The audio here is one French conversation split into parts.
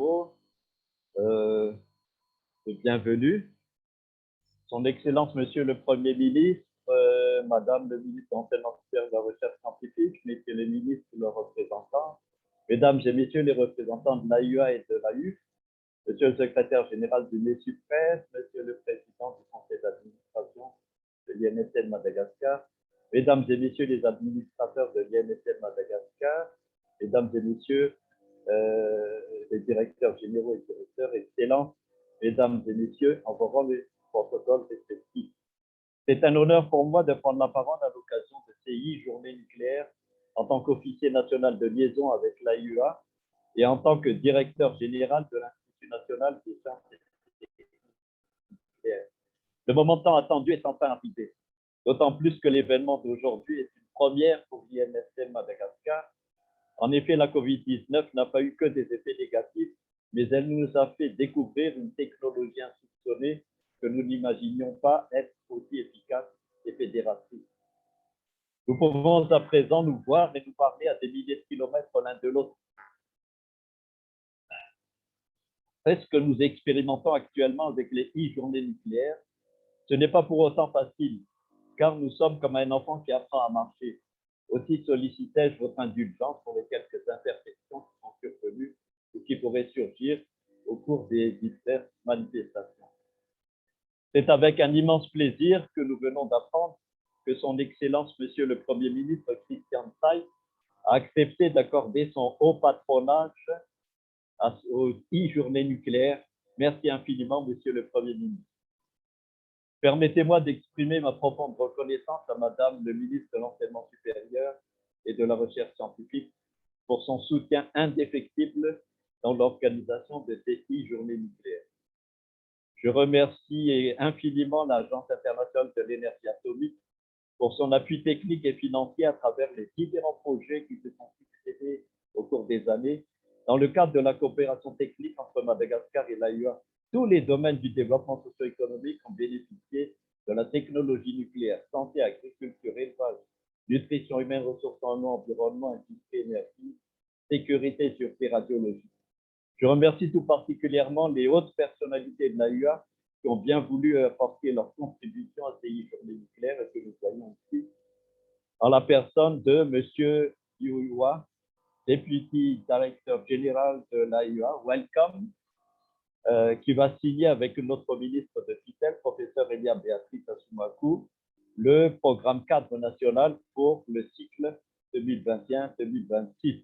mot de bienvenue. Son Excellence, Monsieur le Premier ministre, Madame le ministre de l'Enseignement supérieur et de la Recherche scientifique, Messieurs les ministres, leurs représentants, Mesdames et Messieurs les représentants de l'AUA et de l'AUF, Monsieur le secrétaire général du MESUPRES, Monsieur le président du conseil d'administration de l'INSN Madagascar, Mesdames et Messieurs les administrateurs de l'INSN Madagascar, Mesdames et Messieurs les directeurs généraux et directeurs, Excellences, Mesdames et Messieurs, en vos rangs et protocoles respectifs. C'est un honneur pour moi de prendre la parole à l'occasion de ces journées nucléaires en tant qu'officier national de liaison avec l'AUA et en tant que directeur général de l'Institut national des sciences et techniques nucléaires. Le moment tant attendu est enfin arrivé, d'autant plus que l'événement d'aujourd'hui est une première pour l'INSN Madagascar. En effet, la COVID-19 n'a pas eu que des effets négatifs, mais elle nous a fait découvrir une technologie insoupçonnée que nous n'imaginions pas être aussi efficace et fédératrice. Nous pouvons à présent nous voir et nous parler à des milliers de kilomètres l'un de l'autre. C'est ce que nous expérimentons actuellement avec les journées nucléaires. Ce n'est pas pour autant facile, car nous sommes comme un enfant qui apprend à marcher. Aussi sollicitais-je votre indulgence pour les quelques imperfections qui sont survenues ou qui pourraient surgir au cours des diverses manifestations. C'est avec un immense plaisir que nous venons d'apprendre que son Excellence, Monsieur le Premier ministre Christian Thaï, a accepté d'accorder son haut patronage aux journées nucléaires. Merci infiniment, Monsieur le Premier ministre. Permettez-moi d'exprimer ma profonde reconnaissance à Madame le ministre de l'Enseignement supérieur et de la Recherche scientifique pour son soutien indéfectible dans l'organisation de ces journées nucléaires. Je remercie infiniment l'Agence internationale de l'énergie atomique pour son appui technique et financier à travers les différents projets qui se sont succédés au cours des années dans le cadre de la coopération technique entre Madagascar et l'AUA. Tous les domaines du développement socio-économique ont bénéficié de la technologie nucléaire, santé, agriculture, élevage, nutrition humaine, ressources en eau, environnement, industrie, énergie, sécurité et sûreté radiologique. Je remercie tout particulièrement les hautes personnalités de l'AUA qui ont bien voulu apporter leur contribution à ces journées nucléaires et que nous voyons ici, en la personne de M. Yuwa, Deputy Director General de l'AUA, welcome, qui va signer avec notre ministre de tutelle, professeur Elia Béatrice Asumaku, le programme cadre national pour le cycle 2021-2026.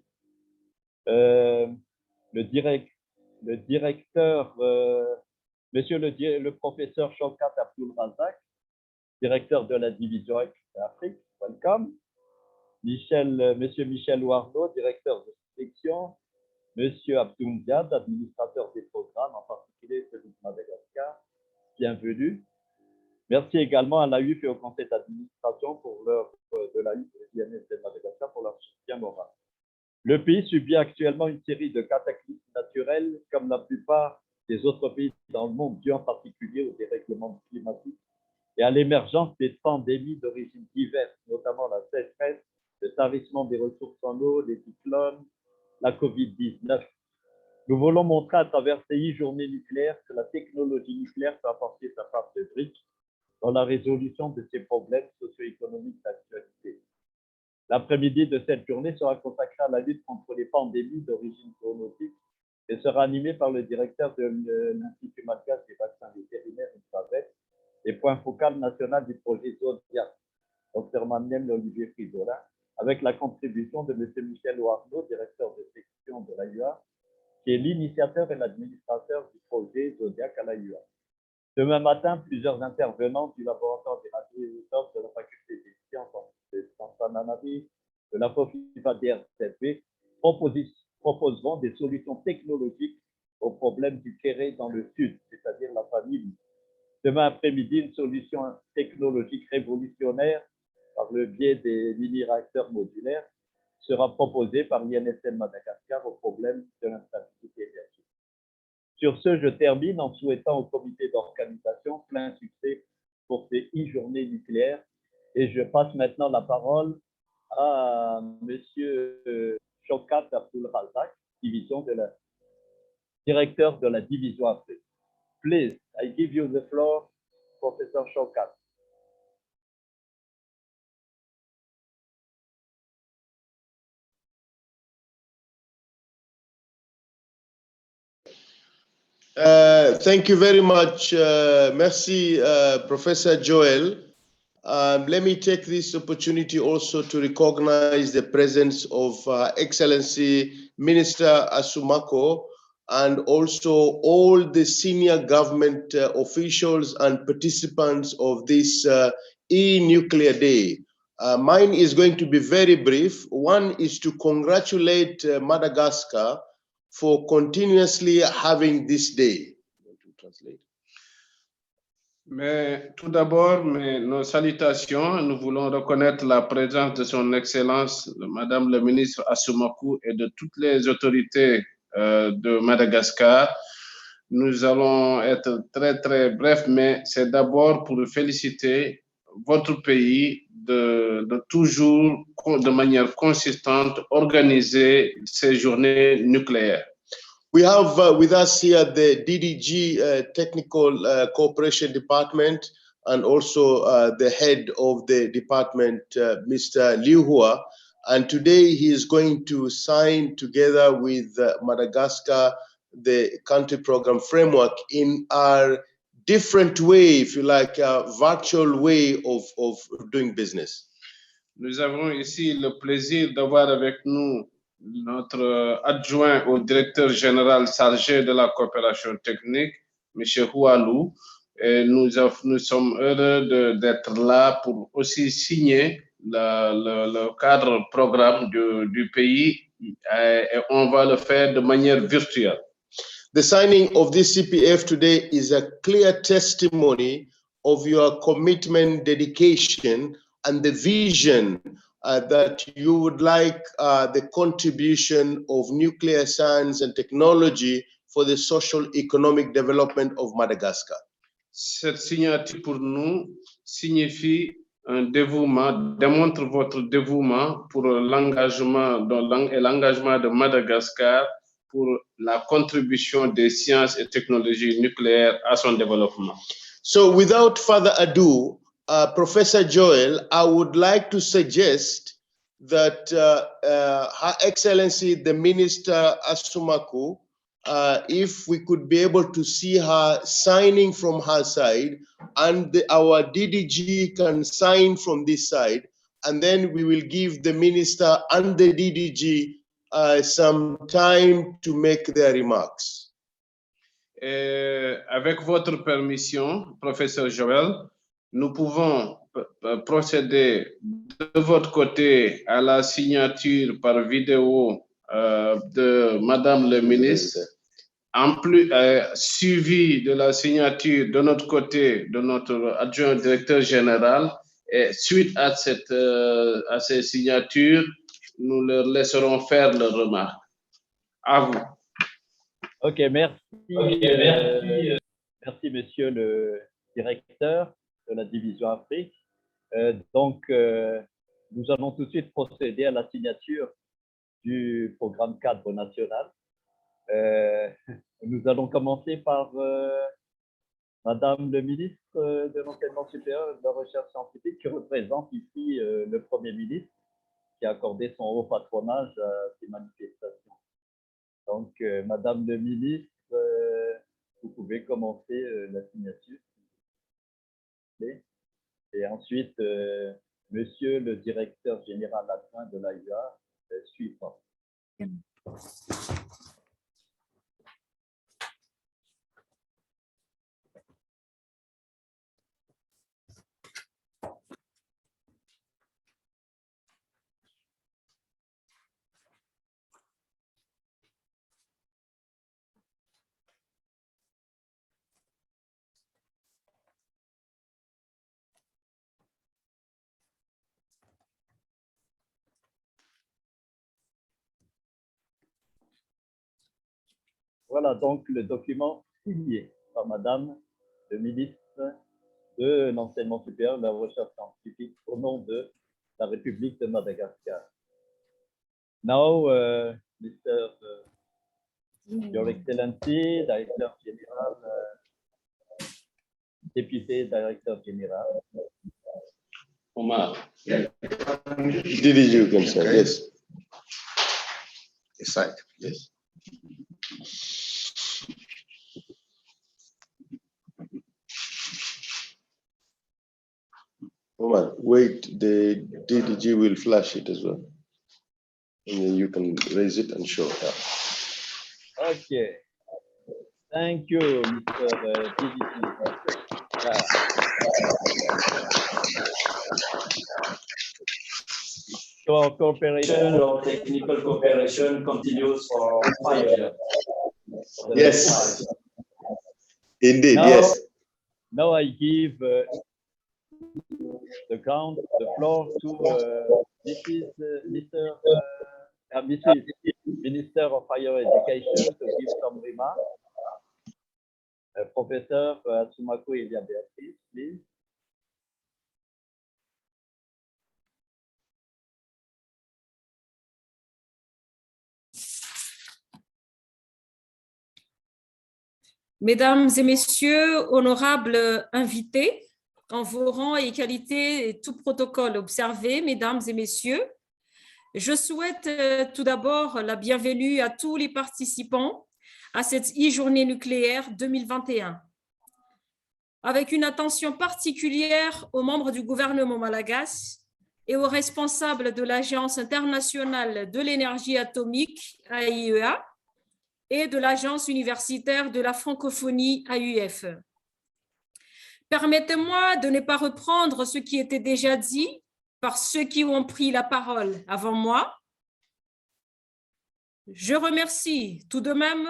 Le directeur, monsieur le professeur Shaukat Abdul Razak, directeur de la division Afrique, welcome. Monsieur Michel Warno, directeur de section, Monsieur Abdoum Diad, administrateur des programmes, en particulier celui de Madagascar, bienvenue. Merci également à l'AUF et au conseil d'administration de l'AUF et de l'INSN Madagascar pour leur soutien moral. Le pays subit actuellement une série de cataclysmes naturels, comme la plupart des autres pays dans le monde, dû en particulier au dérèglement climatique et à l'émergence des pandémies d'origine diverses, notamment la sécheresse, le tarissement des ressources en eau, les cyclones, la COVID-19. Nous voulons montrer à travers ces journées nucléaires que la technologie nucléaire peut apporter sa part de brique dans la résolution de ces problèmes socio-économiques d'actualité. L'après-midi de cette journée sera consacré à la lutte contre les pandémies d'origine zoonotique et sera animé par le directeur de l'Institut malgache des vaccins vétérinaires et point focal national du projet Zodiac, Dr Manuel Olivier Frisola, avec la contribution de M. Michel Warno, directeur de section de l'AUA, qui est l'initiateur et l'administrateur du projet Zodiac à l'AUA. Demain matin, plusieurs intervenants du laboratoire des radioisotopes de la faculté des sciences de Santananari, de la FOFIFA DRZB, proposeront des solutions technologiques aux problèmes du Kéré dans le sud, c'est-à-dire la famille. Demain après-midi, une solution technologique révolutionnaire par le biais des mini-réacteurs modulaires sera proposée par l'INSN Madagascar au problème de l'instabilité énergétique. Sur ce, je termine en souhaitant au comité d'organisation plein succès pour ces journées nucléaires et je passe maintenant la parole à M. Shaukat Abdul Razak, division de la directeur de la division Afrique. Please, I give you the floor, Professor Shaukat. Thank you very much. Merci, Professor Joel. Let me take this opportunity also to recognize the presence of Excellency Minister Asumako and also all the senior government officials and participants of this e-nuclear day. Mine is going to be very brief. One is to congratulate Madagascar for continuously having this day. Mais tout d'abord, nos salutations. Nous voulons reconnaître la présence de son Excellence, Madame le ministre Assumakou, et de toutes les autorités de Madagascar. Nous allons être très, très brefs, mais c'est d'abord pour féliciter votre pays de toujours, de manière consistante, organiser ces journées nucléaires. We have with us here the DDG Technical Cooperation Department and also the head of the department, Mr. Liu Hua. And today he is going to sign together with Madagascar the country program framework in our different way, if you like, a virtual way of doing business. Nous avons ici le plaisir d'avoir avec nous notre adjoint au directeur général chargé de la coopération technique, M. Hualou. Et nous sommes heureux d'être là pour aussi signer le cadre programme du pays et on va le faire de manière virtuelle. The signing of this CPF today is a clear testimony of your commitment, dedication, and the vision that you would like the contribution of nuclear science and technology for the social economic development of Madagascar. Cette signature pour nous signifie un dévouement, démontre votre dévouement pour l'engagement et l'engagement de Madagascar pour la contribution des sciences et technologies nucléaires à son développement. So without further ado, Professor Joel, I would like to suggest that Her Excellency the Minister Asumaku, if we could be able to see her signing from her side and our DDG can sign from this side, and then we will give the Minister and the DDG some time to make their remarks. Avec votre permission, Professeur Joël, nous pouvons procéder de votre côté à la signature par vidéo de Madame le ministre, en plus suivi de la signature de notre côté de notre adjoint directeur général. Et suite à ces signatures, nous leur laisserons faire leurs remarques. À vous. Ok, merci. Merci, monsieur le directeur de la division Afrique. Nous allons tout de suite procéder à la signature du programme cadre national. Nous allons commencer par Madame le ministre de l'Enseignement supérieur et de la Recherche scientifique qui représente ici le Premier ministre qui a accordé son haut patronage à ces manifestations. Donc, Madame le ministre, vous pouvez commencer la signature. Et ensuite, Monsieur le directeur général adjoint de l'AIA suivra. Voilà donc le document signé par Madame le ministre de l'Enseignement supérieur et de la Recherche scientifique au nom de la République de Madagascar. Now, Mr. Your Excellency, Directeur Général, Député Directeur Général. Omar. Didi, you can say, yes. Aside. Yes. Omar, wait, the DDG will flash it as well. And then you can raise it and show it. Okay. Thank you, Mr. DDG. So our cooperation, our technical cooperation continues for 5 years. For the next Yes. 5 years. Indeed, Now- yes. Now I give the floor to Mrs. Minister of Higher Education to give some remarks. Professor Sumaku Elia Beatrice, please. Mesdames et messieurs, honorables invités, en vos rangs et qualités et tout protocole observé, mesdames et messieurs, je souhaite tout d'abord la bienvenue à tous les participants à cette e-journée nucléaire 2021. Avec une attention particulière aux membres du gouvernement malagasy et aux responsables de l'Agence internationale de l'énergie atomique, AIEA, et de l'Agence universitaire de la francophonie, AUF. Permettez-moi de ne pas reprendre ce qui était déjà dit par ceux qui ont pris la parole avant moi. Je remercie tout de même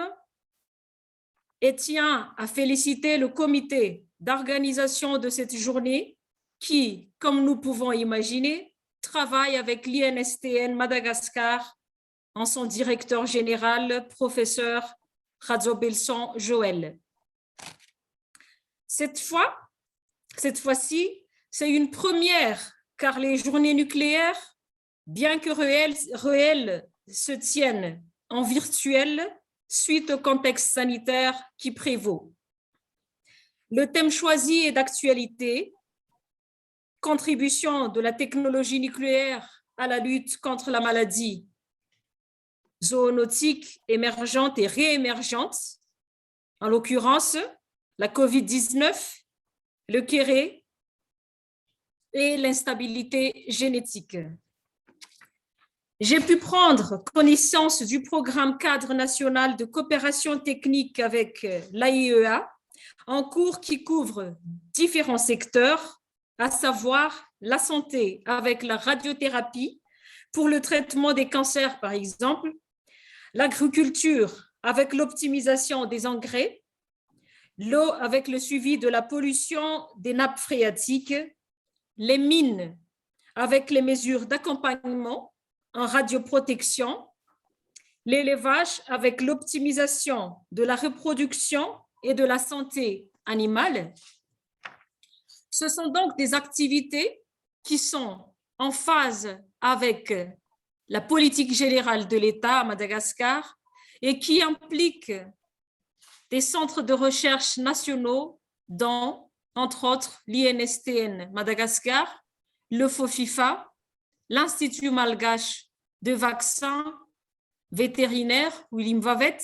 et tiens à féliciter le comité d'organisation de cette journée qui, comme nous pouvons imaginer, travaille avec l'INSTN Madagascar en son directeur général, professeur Radzobelson Joël. Cette fois-ci, c'est une première, car les journées nucléaires, bien que réelles, se tiennent en virtuel suite au contexte sanitaire qui prévaut. Le thème choisi est d'actualité, contribution de la technologie nucléaire à la lutte contre la maladie zoonotique émergente et réémergente, en l'occurrence la COVID-19, le kéré et l'instabilité génétique. J'ai pu prendre connaissance du programme cadre national de coopération technique avec l'AIEA en cours qui couvre différents secteurs, à savoir la santé avec la radiothérapie pour le traitement des cancers par exemple, l'agriculture avec l'optimisation des engrais, l'eau avec le suivi de la pollution des nappes phréatiques, les mines avec les mesures d'accompagnement en radioprotection, l'élevage avec l'optimisation de la reproduction et de la santé animale. Ce sont donc des activités qui sont en phase avec la politique générale de l'État à Madagascar et qui impliquent des centres de recherche nationaux dont, entre autres, l'INSTN Madagascar, le FOFIFA, l'Institut malgache de vaccins vétérinaires, William Vavet,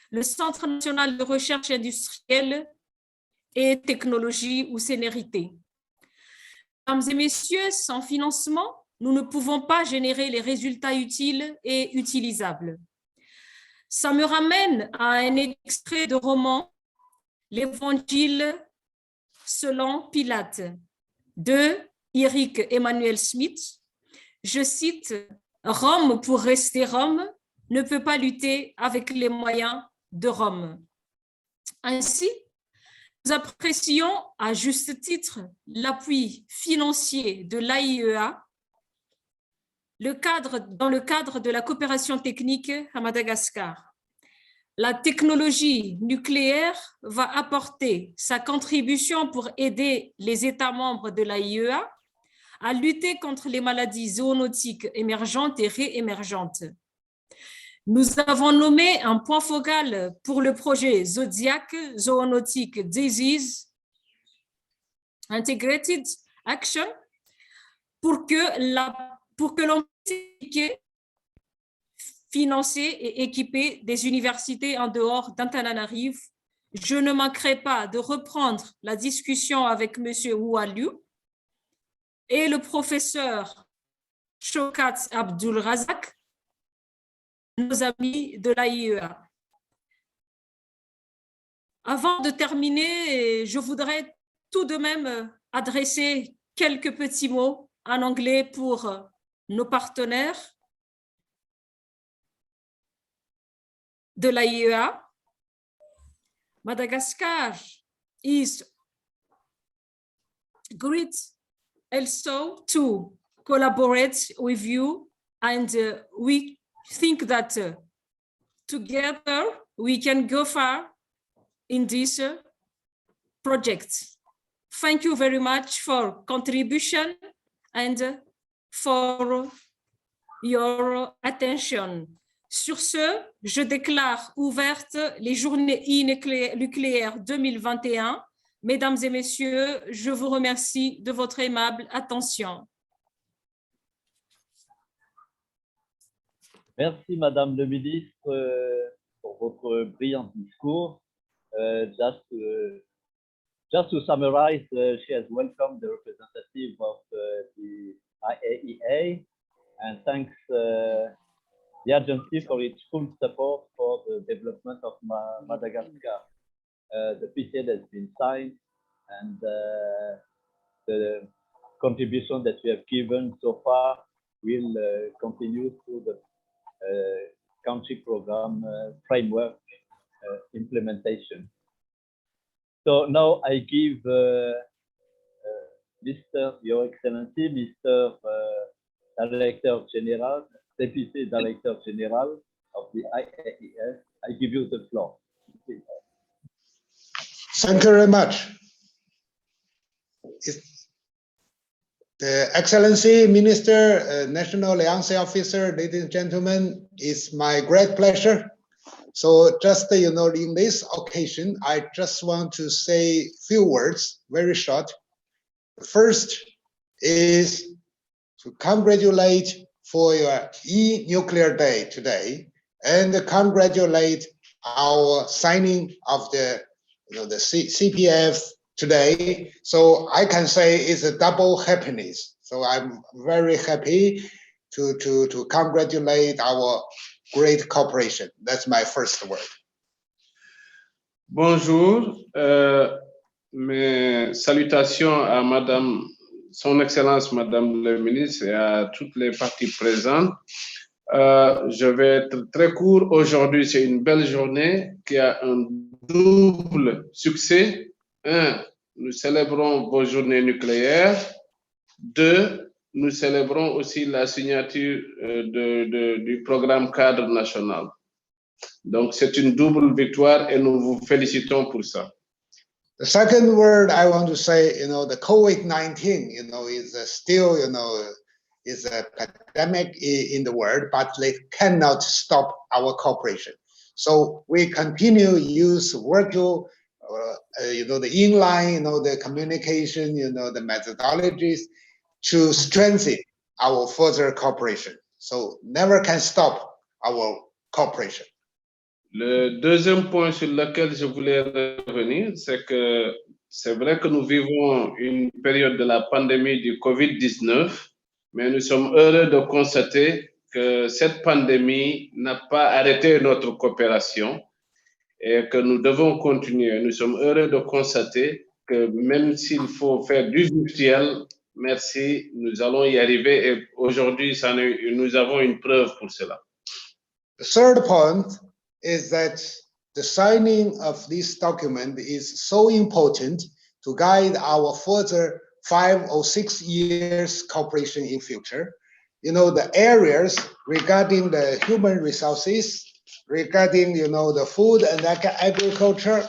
le Centre national de recherche industrielle et technologie ou Cénérité. Mesdames et messieurs, sans financement, nous ne pouvons pas générer les résultats utiles et utilisables. Ça me ramène à un extrait de roman, l'Évangile selon Pilate, de Eric Emmanuel Smith. Je cite, « Rome, pour rester Rome, ne peut pas lutter avec les moyens de Rome. » Ainsi, nous apprécions à juste titre l'appui financier de l'AIEA dans le cadre de la coopération technique à Madagascar. La technologie nucléaire va apporter sa contribution pour aider les États membres de l'AIEA à lutter contre les maladies zoonotiques émergentes et réémergentes. Nous avons nommé un point focal pour le projet Zodiac Zoonotic Disease Integrated Action pour que l'on puisse financer et équiper des universités en dehors d'Antananarive. Je ne manquerai pas de reprendre la discussion avec M. Oualiu et le professeur Shaukat Abdulrazak, nos amis de l'AIEA. Avant de terminer, je voudrais tout de même adresser quelques petits mots en anglais pour nos partenaires de l'AIEA. Madagascar is great also to collaborate with you, and we think that together we can go far in this project. Thank you very much for contribution and for your attention. Sur ce, je déclare ouvertes les journées nucléaires 2021. Mesdames et messieurs, je vous remercie de votre aimable attention. Merci, Madame le ministre, pour votre brillant discours. Just to summarize, she has welcomed the representative of the IAEA and thanks the agency for its full support for the development of Madagascar. The PCA has been signed and the contribution that we have given so far will continue through the country program framework implementation. So now I give Mr. Your Excellency, Mr. Director General, Deputy Director General of the IAES. I give you the floor. Thank you very much. The Excellency, Minister, National Liaison Officer, ladies and gentlemen, it's my great pleasure. So just, in this occasion, I just want to say a few words, very short. First is to congratulate for your E-Nuclear Day today and congratulate our signing of the CPF today. So I can say it's a double happiness. So I'm very happy to congratulate our great cooperation. That's my first word. Bonjour, mes salutations à Madame, Son Excellence Madame le Ministre et à toutes les parties présentes. Je vais être très court. Aujourd'hui, c'est une belle journée qui a un double succès. Un, nous célébrons vos journées nucléaires. Deux, nous célébrons aussi la signature du programme cadre national. Donc, c'est une double victoire et nous vous félicitons pour ça. The second word I want to say, the COVID-19, is still, is a pandemic in the world, but they cannot stop our cooperation. So we continue use virtual, the inline, the communication, the methodologies to strengthen our further cooperation. So never can stop our cooperation. Le deuxième point sur lequel je voulais revenir, c'est que c'est vrai que nous vivons une période de la pandémie du COVID-19, mais nous sommes heureux de constater que cette pandémie n'a pas arrêté notre coopération et que nous devons continuer. Nous sommes heureux de constater que même s'il faut faire du virtuel, merci, nous allons y arriver et aujourd'hui, nous avons une preuve pour cela. The third point is that the signing of this document is so important to guide our further 5 or 6 years cooperation in future. The areas regarding the human resources, regarding, the food and agriculture,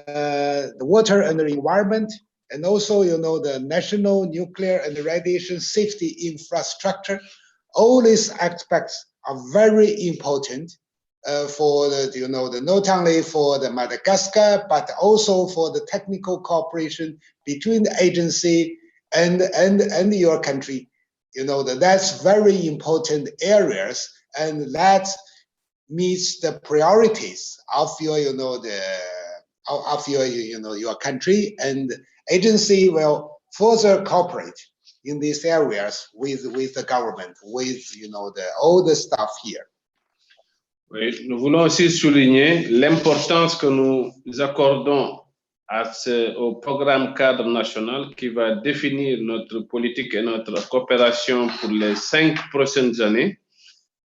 the water and the environment, and also, the national nuclear and radiation safety infrastructure, all these aspects are very important for the, you know, the not only for the Madagascar, but also for the technical cooperation between the agency and your country. You know, that's very important areas, and that meets the priorities of your, you know, of your, you know, your country, and agency will further cooperate in these areas with the government, with, you know, all the staff here. Oui, nous voulons aussi souligner l'importance que nous accordons au programme cadre national qui va définir notre politique et notre coopération pour les 5 prochaines années.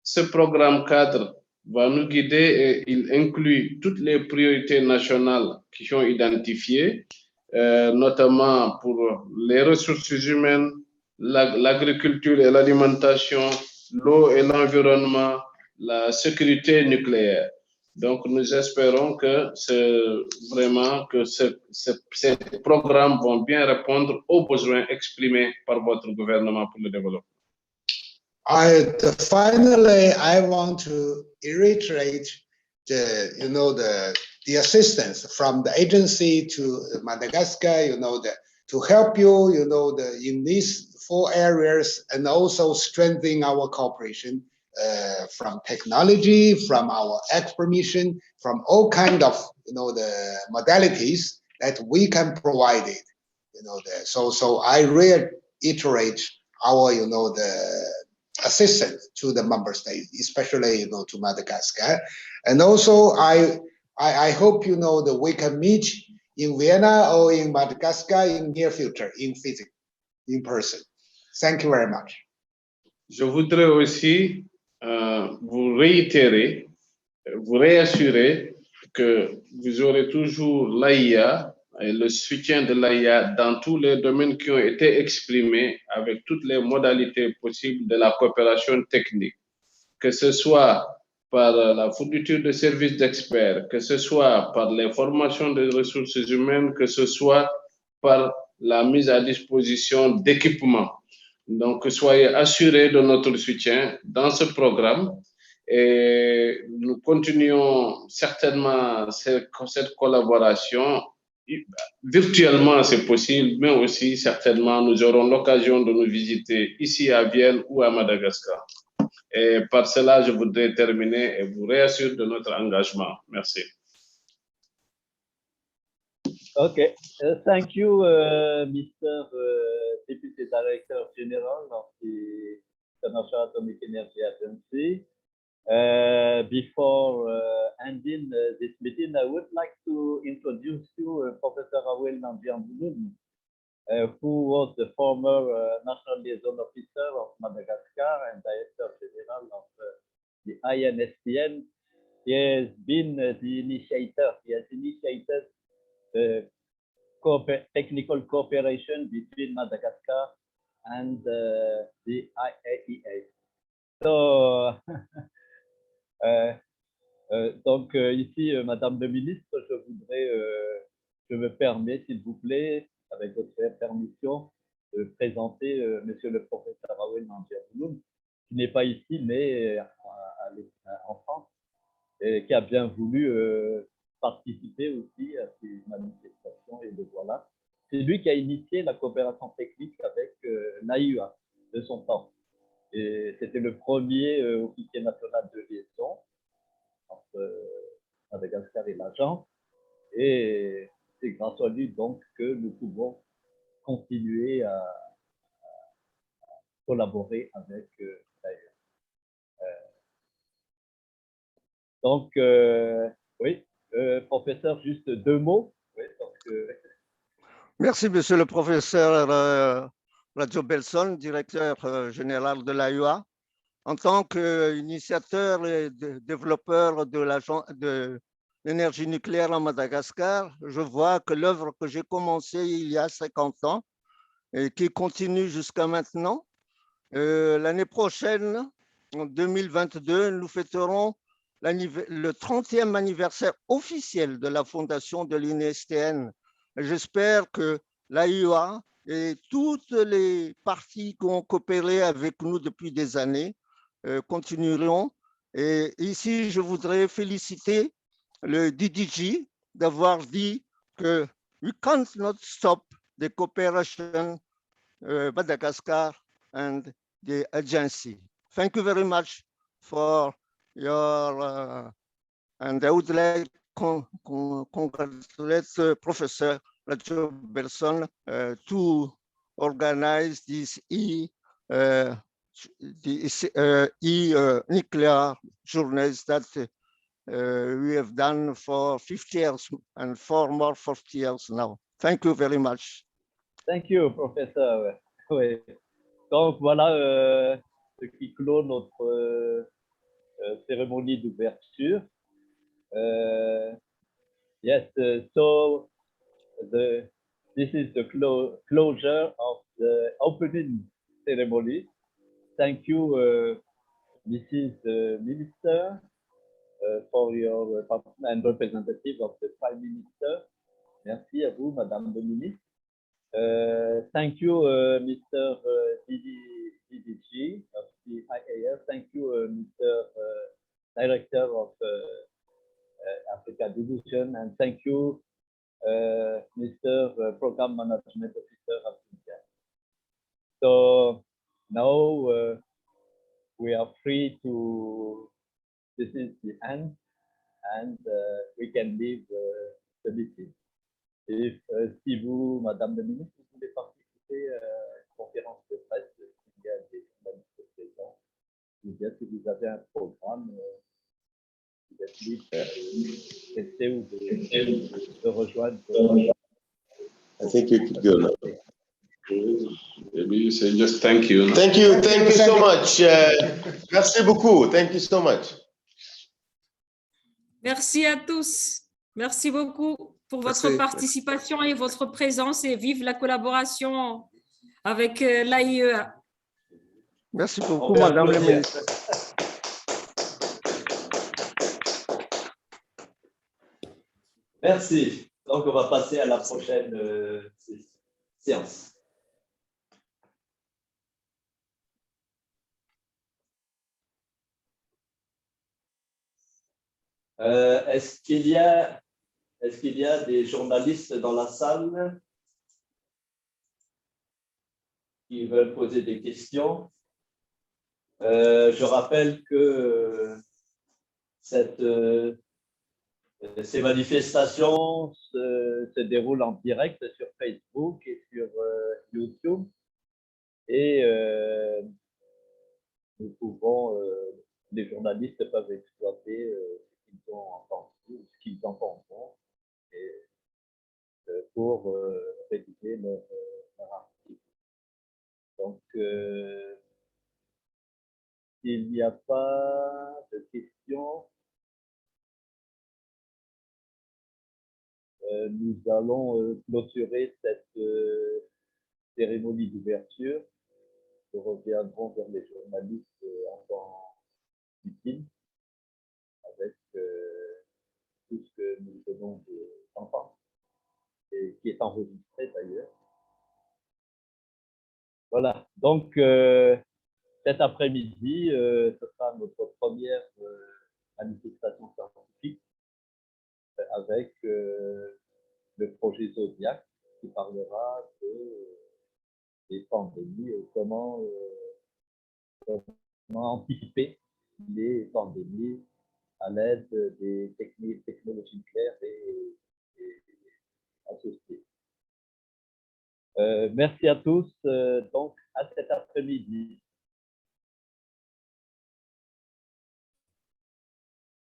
Ce programme cadre va nous guider et il inclut toutes les priorités nationales qui sont identifiées, notamment pour les ressources humaines, l'agriculture et l'alimentation, l'eau et l'environnement, la sécurité nucléaire. Donc, nous espérons que ces programmes vont bien répondre aux besoins exprimés par votre gouvernement pour le développement. Finally, I want to reiterate the, you know, the assistance from the agency to Madagascar, you know, to help you, you know, in these 4 areas, and also strengthening our cooperation from technology, from our export mission, from all kind of, you know, the modalities that we can provide it, you know. So I reiterate our, you know, the assistance to the member states, especially, you know, to Madagascar. And also I hope, you know, that we can meet in Vienna or in Madagascar in near future, in person. Thank you very much. Je voudrais aussi vous réitérer, vous réassurer que vous aurez toujours l'AIA et le soutien de l'AIA dans tous les domaines qui ont été exprimés avec toutes les modalités possibles de la coopération technique, que ce soit par la fourniture de services d'experts, que ce soit par les formations des ressources humaines, que ce soit par la mise à disposition d'équipements. Donc, soyez assurés de notre soutien dans ce programme et nous continuons certainement cette collaboration. Virtuellement, c'est possible, mais aussi certainement, nous aurons l'occasion de nous visiter ici à Vienne ou à Madagascar. Et par cela, je voudrais terminer et vous réassurer de notre engagement. Merci. Okay, thank you, Mr. Deputy Director General of the International Atomic Energy Agency. Before ending this meeting, I would like to introduce you Professor Awel Nandiambouloum, who was the former National Liaison Officer of Madagascar and Director General of the INSTN. He has been the initiator. He has initiated the technical cooperation between Madagascar and the IAEA. So, donc ici, Madame le Ministre, je me permets, s'il vous plaît, avec votre permission, de présenter Monsieur le Professeur Awel Nandiambouloum, qui n'est pas ici, mais en France, et qui a bien voulu participer aussi à ces manifestations, et le voilà. C'est lui qui a initié la coopération technique avec l'AIEA de son temps. Et c'était le premier officier national de liaison entre Madagascar et l'agence. Et c'est grâce à lui donc que nous pouvons continuer à collaborer avec l'AIEA. Donc, oui. Professeur, juste 2 mots. Oui, Merci, monsieur le professeur Radio Belson, directeur général de l'AIEA. En tant qu'initiateur et développeur de l'énergie nucléaire en Madagascar, je vois que l'œuvre que j'ai commencée il y a 50 ans et qui continue jusqu'à maintenant, l'année prochaine, en 2022, nous fêterons le 30e anniversaire officiel de la fondation de l'INSTN. J'espère que l'AIEA et toutes les parties qui ont coopéré avec nous depuis des années continueront. Et ici, je voudrais féliciter le DDG d'avoir dit que we can't not stop the cooperation Madagascar and the agency. Thank you very much for your, and I would like to congratulate Professor Belson to organize this nuclear journeys that we have done for 50 years and for more 40 years now. Thank you very much. Thank you, professeur. Oui. Donc voilà ce qui clôt notre cérémonie d'ouverture. Yes, so this is the closure of the opening ceremony. Thank you, Mrs. Minister, for your and representative of the Prime Minister. Merci à vous, Madame le Ministre. Thank you, Mr. DDG of the IAF. Thank you, Mr. Director of Africa Division, and thank you, Mr. Program Management Officer of India. So now we are free to, this is the end, and we can leave the meeting. Et si vous, Madame la Ministre, vous voulez participer à une conférence de presse, il y a des journalistes présents, ou bien si vous avez un programme, vous êtes libre de rester ou de rejoindre. I think you could go now. Maybe you say just thank you. No? Thank you so much. Merci beaucoup. Thank you so much. Merci à tous. Merci beaucoup pour votre participation et votre présence, et vive la collaboration avec l'AIEA. Merci beaucoup, Madame la Ministre. Merci. Donc, on va passer à la prochaine séance. Est-ce qu'il y a des journalistes dans la salle qui veulent poser des questions? Je rappelle que ces manifestations se déroulent en direct sur Facebook et sur YouTube, et nous pouvons, les journalistes peuvent exploiter ce qu'ils ont entendu, ce qu'ils entendront, et pour rédiger leur article. Donc, s'il n'y a pas de questions, nous allons clôturer cette cérémonie d'ouverture. Nous reviendrons vers les journalistes en temps utile avec tout ce que nous venons d'entendre et qui est enregistré d'ailleurs. Voilà, donc cet après-midi, ce sera notre première manifestation scientifique avec le projet Zodiac qui parlera des pandémies et comment anticiper les pandémies à l'aide des technologies nucléaires et associées. Merci à tous, donc à cet après-midi.